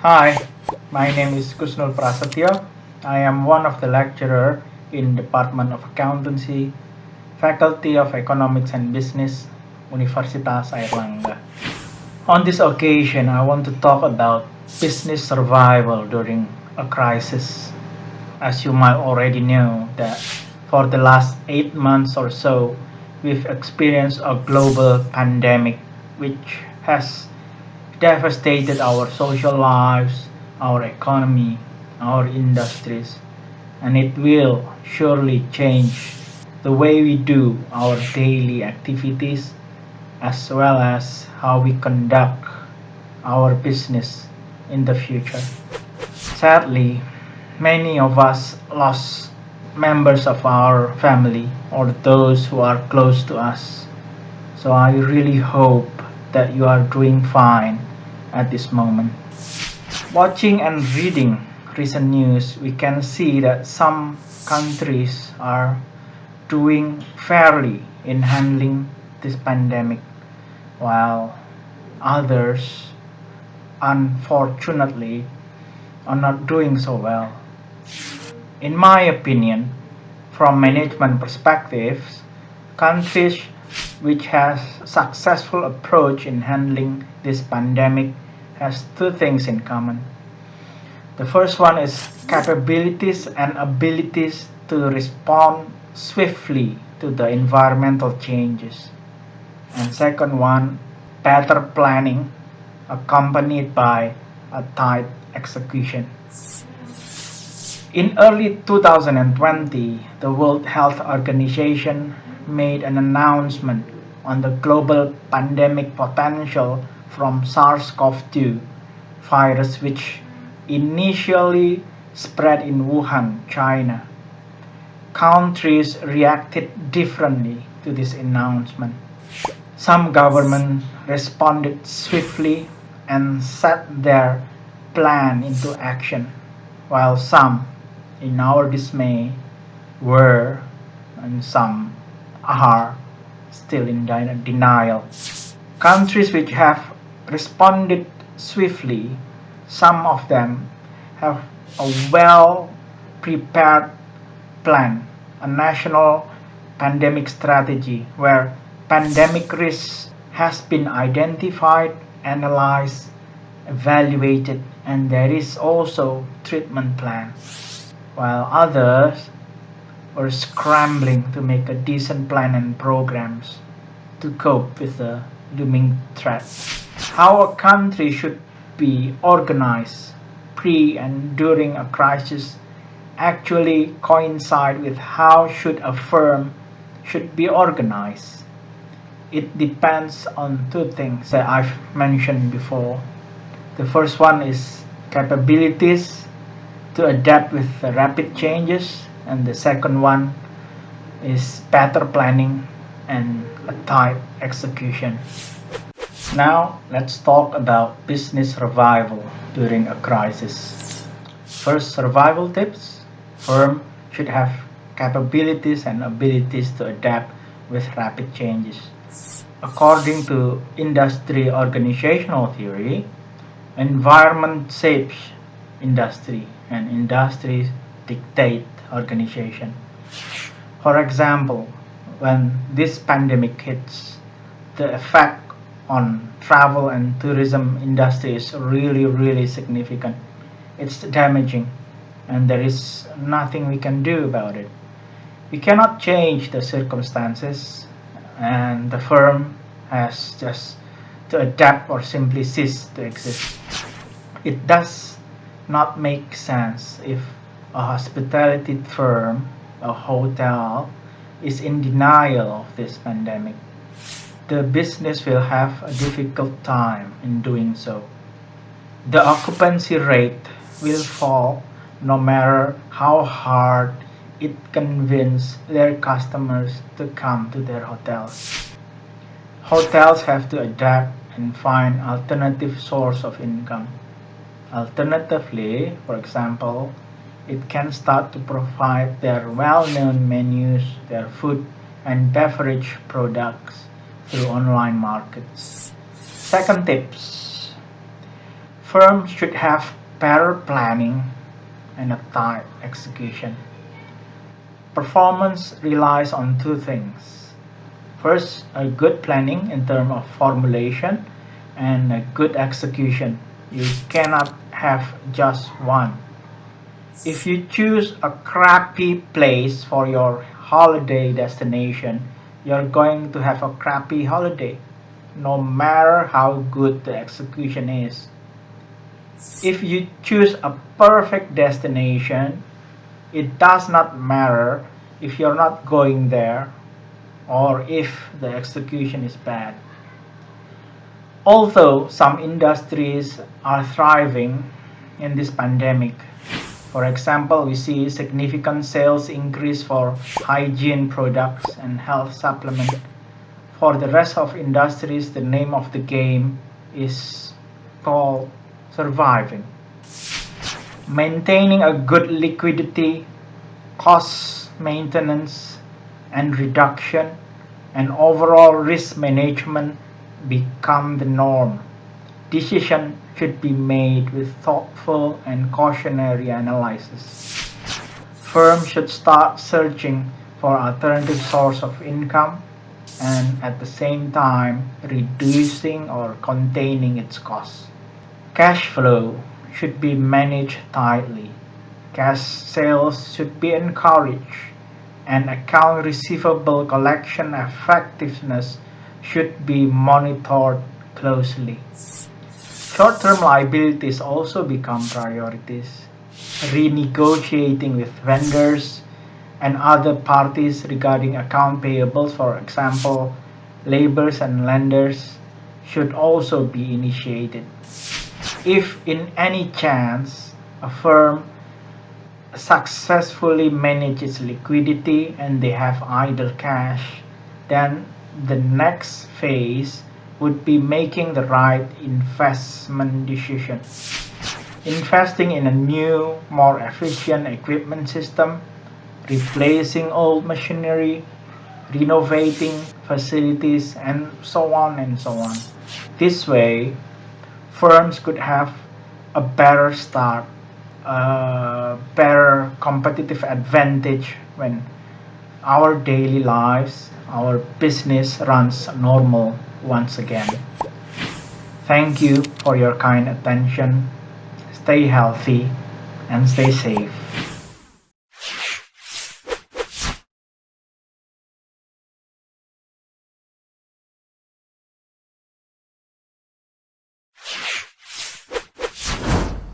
Hi, my name is Khusnul Prasetyo. I am one of the lecturer in Department of Accountancy, Faculty of Economics and Business, Universitas Airlagnga. On this occasion, I want to talk about business survival during a crisis. As you might already know that for the last 8 months or so, we've experienced a global pandemic which has devastated our social lives, our economy, our industries, and it will surely change the way we do our daily activities as well as how we conduct our business in the future. Sadly, many of us lost members of our family or those who are close to us. So I really hope that you are doing fine at this moment. Watching and reading recent news, we can see that some countries are doing fairly in handling this pandemic, while others, unfortunately, are not doing so well. In my opinion, from management perspectives, countries which has successful approach in handling this pandemic has two things in common. The first one is capabilities and abilities to respond swiftly to the environmental changes. And second one, better planning accompanied by a tight execution. In early 2020, the World Health Organization made an announcement on the global pandemic potential from SARS-CoV-2 virus which initially spread in Wuhan, China. Countries reacted differently to this announcement. Some governments responded swiftly and set their plan into action, while some, in our dismay, were and some are still in denial. Countries which have responded swiftly, some of them have a well prepared plan, a national pandemic strategy where pandemic risk has been identified, analyzed, evaluated, and there is also treatment plan, while others were scrambling to make a decent plan and programs to cope with the looming threat. How a country should be organized pre and during a crisis actually coincide with how should a firm should be organized. It depends on two things that I've mentioned before. The first one is capabilities to adapt with the rapid changes, and the second one is better planning and a tight execution. Now, let's talk about business survival during a crisis. First, survival tips. Firm should have capabilities and abilities to adapt with rapid changes. According to industry organizational theory, environment shapes industry and industries dictate organization. For example, when this pandemic hits, the effect on travel and tourism industry is really significant. It's damaging and there is nothing we can do about it. We cannot change the circumstances and the firm has just to adapt or simply cease to exist. It does not make sense if a hospitality firm, a hotel, is in denial of this pandemic. The business will have a difficult time in doing so. The occupancy rate will fall no matter how hard it convinces their customers to come to their hotels. Hotels have to adapt and find alternative source of income. Alternatively, for example, it can start to provide their well-known menus, their food and beverage products through online markets. Second tips. Firms should have better planning and a tight execution. Performance relies on two things. First, a good planning in terms of formulation and a good execution. You cannot have just one. If you choose a crappy place for your holiday destination, you're going to have a crappy holiday, no matter how good the execution is. If you choose a perfect destination, it does not matter if you're not going there or if the execution is bad. Although some industries are thriving in this pandemic, for example, we see significant sales increase for hygiene products and health supplements. For the rest of industries, the name of the game is called surviving. Maintaining a good liquidity, cost maintenance and reduction, and overall risk management become the norm. Decisions should be made with thoughtful and cautionary analysis. Firms should start searching for alternative source of income and at the same time reducing or containing its costs. Cash flow should be managed tightly. Cash sales should be encouraged and account receivable collection effectiveness should be monitored closely. Short-term liabilities also become priorities. Renegotiating with vendors and other parties regarding account payables, for example, laborers and lenders, should also be initiated. If in any chance a firm successfully manages liquidity and they have idle cash, then the next phase would be making the right investment decision. Investing in a new, more efficient equipment system, replacing old machinery, renovating facilities, and so on and so on. This way, firms could have a better start, a better competitive advantage when our daily lives, our business runs normal once again. Thank you for your kind attention. Stay healthy and stay safe.